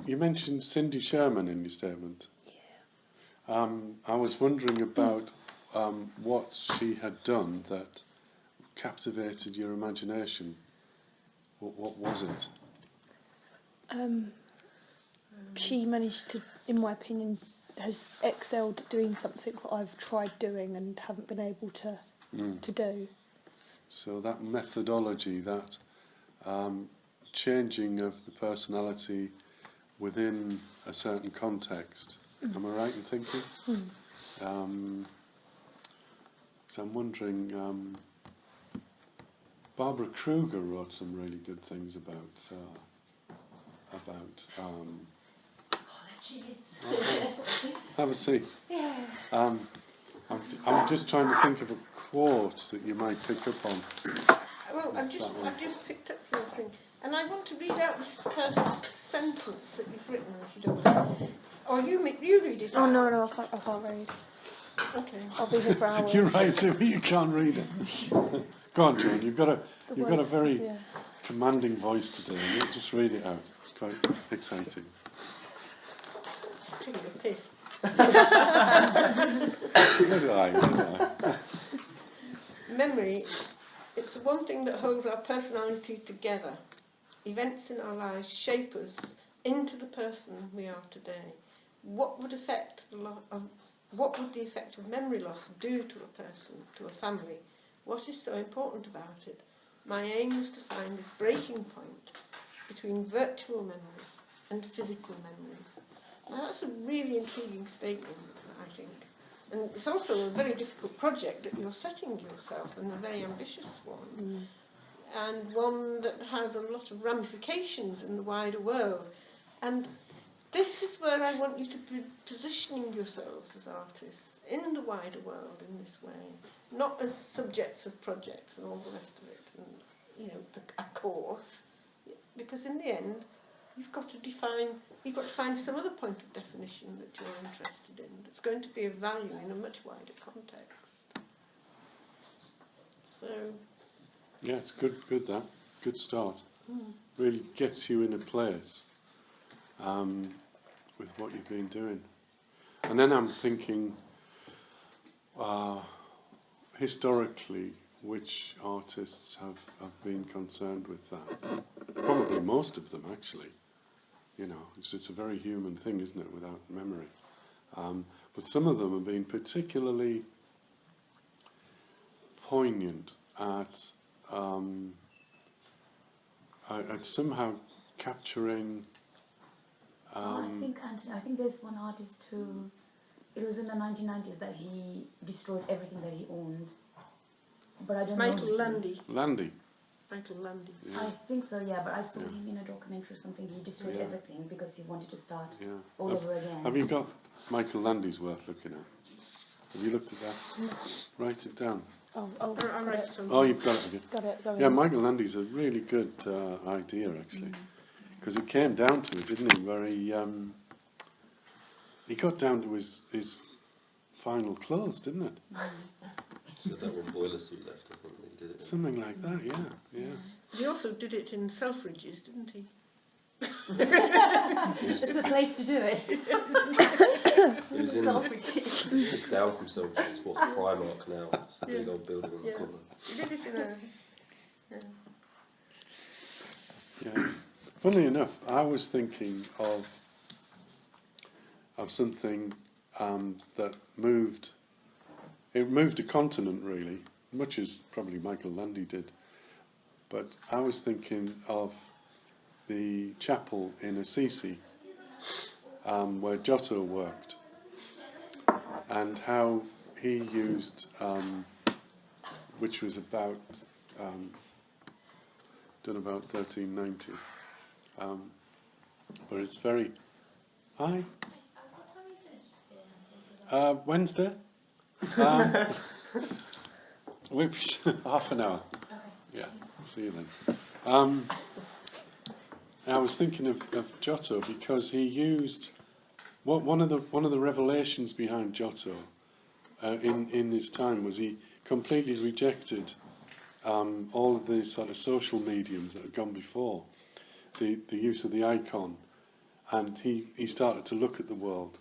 You mentioned Cindy Sherman in your statement. Yeah. I was wondering about what she had done that captivated your imagination. What was it? She managed to, in my opinion, has excelled at doing something that I've tried doing and haven't been able to do. So that methodology, that changing of the personality within a certain context. Am I right in thinking? So I'm wondering, Barbara Kruger wrote some really good things about Apologies. have a seat. Yeah. I'm just trying to think of a quote that you might pick up on. Well, I've just picked up your thing, and I want to read out this first sentence that you've written, if you don't mind. Or you read it. Oh out. no, I can't read. Okay. I'll be here for hours. You're right, but you can't read it. Go on, John. You've got a very commanding voice today. You just read it out. It's quite exciting. Taking a piss. Good eye. Memory, it's the one thing that holds our personality together. Events in our lives shape us into the person we are today. What would the effect of memory loss do to a person, to a family? What is so important about it? My aim is to find this breaking point between virtual memories and physical memories. Now that's a really intriguing statement, I think. And it's also a very difficult project that you're setting yourself, and a very ambitious one. And one that has a lot of ramifications in the wider world. And this is where I want you to be positioning yourselves as artists in the wider world in this way, not as subjects of projects and all the rest of it, and a course, because in the end you've got to find some other point of definition that you're interested in that's going to be of value in a much wider context. So Yeah, it's good that. Good start. Really gets you in a place with what you've been doing. And then I'm thinking, historically, which artists have been concerned with that? Probably most of them, actually. It's a very human thing, isn't it, without memory? But some of them have been particularly poignant at somehow capturing. Anthony, I think there's one artist who, it was in the 1990s that he destroyed everything that he owned. But I don't know. Michael Landy. Michael Landy. Yeah. I think so, yeah, but I saw him in a documentary or something. He destroyed everything because he wanted to start all over again. Have you got Michael Landy's worth looking at? Have you looked at that? Write it down. I'll write it. it down. Oh, you've got it, have you? Got it. Yeah, Michael Landy's a really good idea, actually. Because it came down to it, didn't he? Where he got down to his final close, didn't it? So that one boiler suit left, I think, that he did it. Something like that, yeah. He also did it in Selfridges, didn't he? It's the place to do it. It was just down from Selfridges. It's what's Primark now. It's the big old building on the corner. He did it in a... Yeah. Funnily enough, I was thinking of something that moved. It moved a continent, really, much as probably Michael Landy did. But I was thinking of the chapel in Assisi, where Giotto worked, and how he used, which was about done about 1390. But it's very... Hi? Wednesday? Half an hour. Yeah, see you then. I was thinking of Giotto because he used one of the revelations behind Giotto in this time was he completely rejected all of the sort of social mediums that had gone before, the use of the icon, and he started to look at the world,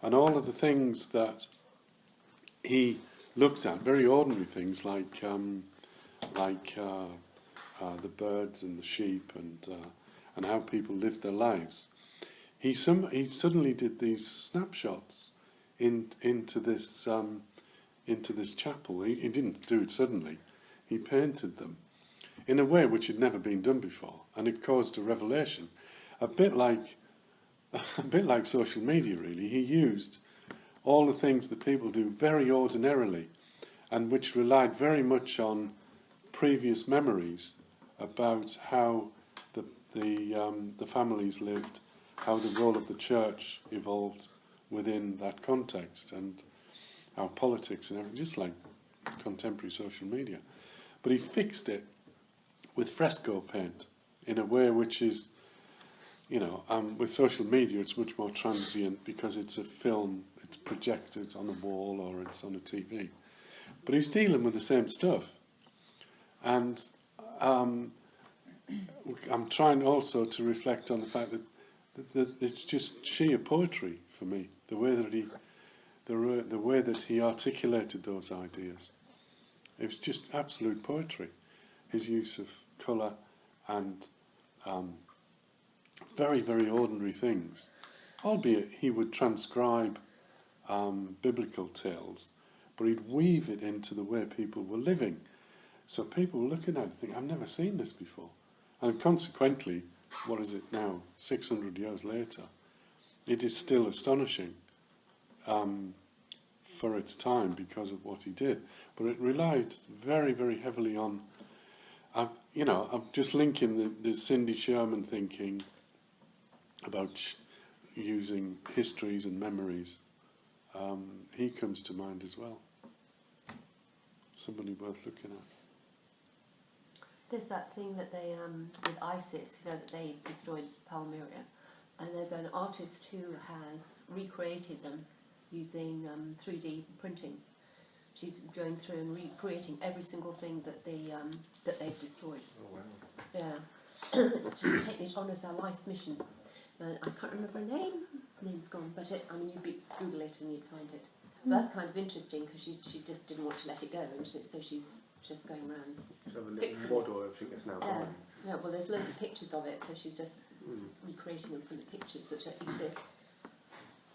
and all of the things that he looked at, very ordinary things like the birds and the sheep and how people lived their lives. He suddenly did these snapshots into this chapel. He didn't do it suddenly. He painted them in a way which had never been done before, and it caused a revelation, a bit like social media. Really, he used all the things that people do very ordinarily, and which relied very much on previous memories about how the families lived, how the role of the church evolved within that context, and our politics and everything, just like contemporary social media. But he fixed it with fresco paint in a way which is, with social media it's much more transient because it's a film, it's projected on a wall or it's on a TV. But he's dealing with the same stuff. And I'm trying also to reflect on the fact that it's just sheer poetry for me, the way that he articulated those ideas. It was just absolute poetry. His use of colour and very, very ordinary things, albeit he would transcribe biblical tales, but he'd weave it into the way people were living. So people were looking at it and think, I've never seen this before. And consequently, what is it now, 600 years later, it is still astonishing for its time because of what he did. But it relied very, very heavily on, I'm just linking the Cindy Sherman thinking about using histories and memories. He comes to mind as well. Somebody worth looking at. There's that thing that they, with ISIS, that they destroyed Palmyra, and there's an artist who has recreated them using 3D printing. She's going through and recreating every single thing that they've destroyed. Oh wow! Yeah, it's to take it on as our life's mission. I can't remember her name. Name's gone, but you'd Google it and you'd find it. But that's kind of interesting because she just didn't want to let it go, and so she's just going around fixing it. I think it's now Yeah. gone. Yeah, well, there's loads of pictures of it, so she's just recreating them from the pictures that exist.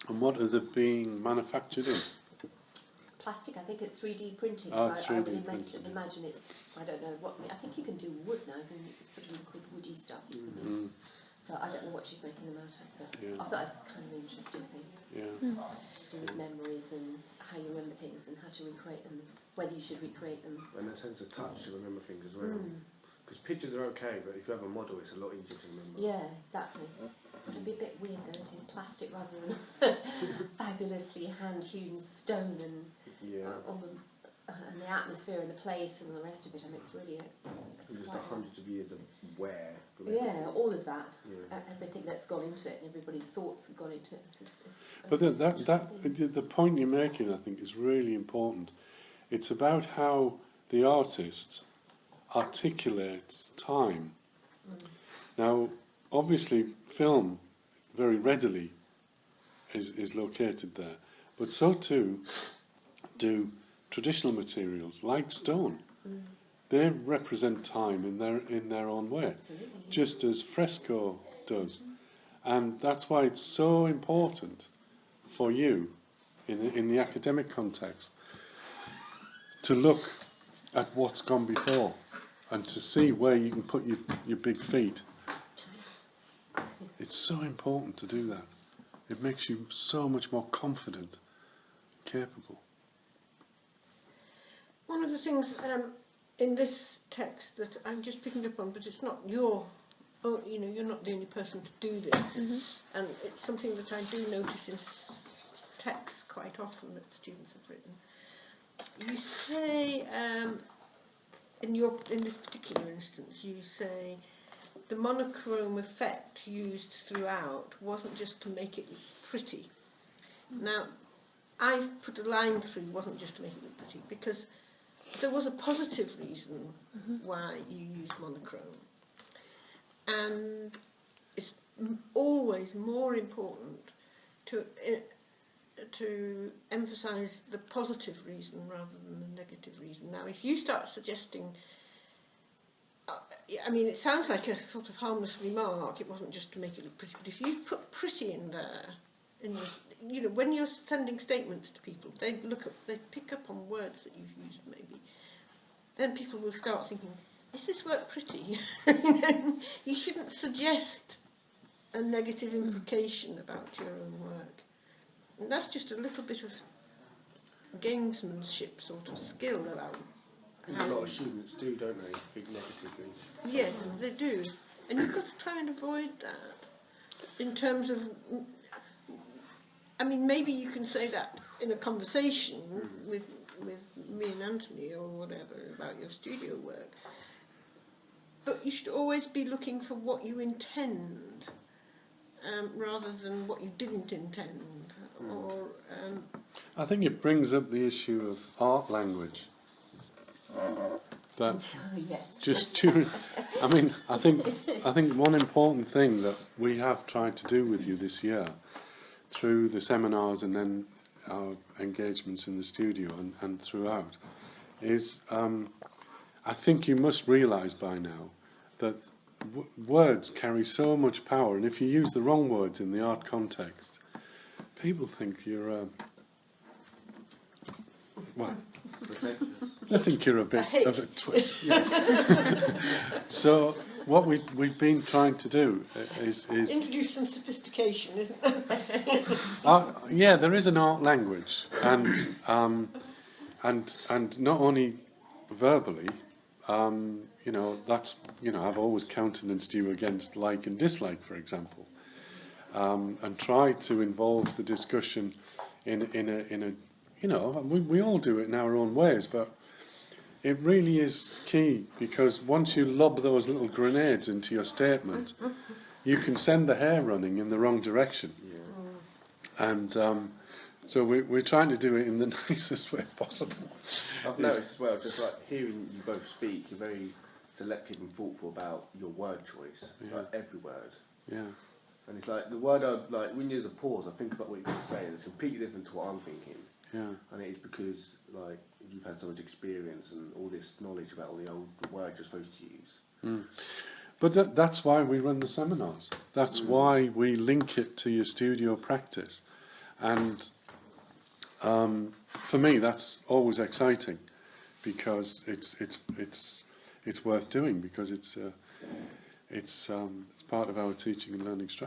And what are they being manufactured in? Plastic, I think it's 3D printing. Oh, so I would 3D printing. imagine it's, I don't know what, I think you can do wood now, you can sort of liquid woody stuff. So I don't know what she's making them out of, but Yeah. I thought it was kind of an interesting thing. Yeah. It's to do with memories and how you remember things and how to recreate them, whether you should recreate them. And a sense of touch to remember things as well. Because pictures are okay, but if you have a model, it's a lot easier to remember. Yeah, exactly. It'd be a bit weird though, to plastic rather than fabulously hand-hewn stone and on and the atmosphere and the place and the rest of it. And it's really Just hundreds of years of wear. Yeah, all of that. Yeah. Everything that's gone into it, and everybody's thoughts have gone into it. It's But the point you're making, I think, is really important. It's about how the artist articulates time. Now, obviously, film very readily is located there, but so too do traditional materials like stone. They represent time in their own way, just as fresco does, and that's why it's so important for you in the academic context to look at what's gone before and to see where you can put your big feet. It's so important to do that. It makes you so much more confident, capable. One of the things in this text that I'm just picking up on, but it's not you're not the only person to do this, and it's something that I do notice in texts quite often that students have written. You say, in this particular instance, you say the monochrome effect used throughout wasn't just to make it look pretty. Now, I've put a line through wasn't just to make it look pretty, because there was a positive reason why you used monochrome. And it's always more important to emphasise the positive reason rather than the negative reason. Now, if you start suggesting, I mean, it sounds like a sort of harmless remark, it wasn't just to make it look pretty, but if you put pretty in there, and you know, when you're sending statements to people, they pick up on words that you've used maybe, then people will start thinking, is this work pretty? You shouldn't suggest a negative implication about your own work. And that's just a little bit of gamesmanship sort of skill about I think a lot of students do, don't they? Think negatively. Yes, they do. And you've got to try and avoid that in terms of, I mean, maybe you can say that in a conversation with me and Anthony or whatever about your studio work. But you should always be looking for what you intend rather than what you didn't intend. Or I think it brings up the issue of art language. That Yes. just during, I mean, I think one important thing that we have tried to do with you this year, through the seminars and then our engagements in the studio and throughout, is I think you must realise by now that words carry so much power, and if you use the wrong words in the art context, people think you're well, I think you're a bit of a twit. Yes. So what we've been trying to do is introduce some sophistication, isn't there? yeah, there is an art language, and not only verbally, you know, that's, you know, I've always countenanced you against like and dislike, for example, and tried to involve the discussion in a you know, we all do it in our own ways, but it really is key, because once you lob those little grenades into your statement, you can send the hair running in the wrong direction. Yeah. And so we're trying to do it in the nicest way possible. I've noticed as well, just like hearing you both speak, you're very selective and thoughtful about your word choice, like every word. Yeah. And it's like the word, like when there's a pause, I think about what you're going to say, and it's completely different to what I'm thinking. Yeah. And it is because like you've had so much experience and all this knowledge about all the old words you're supposed to use. Mm. But that's why we run the seminars. That's why we link it to your studio practice. And for me, that's always exciting, because it's worth doing, because it's part of our teaching and learning strategy.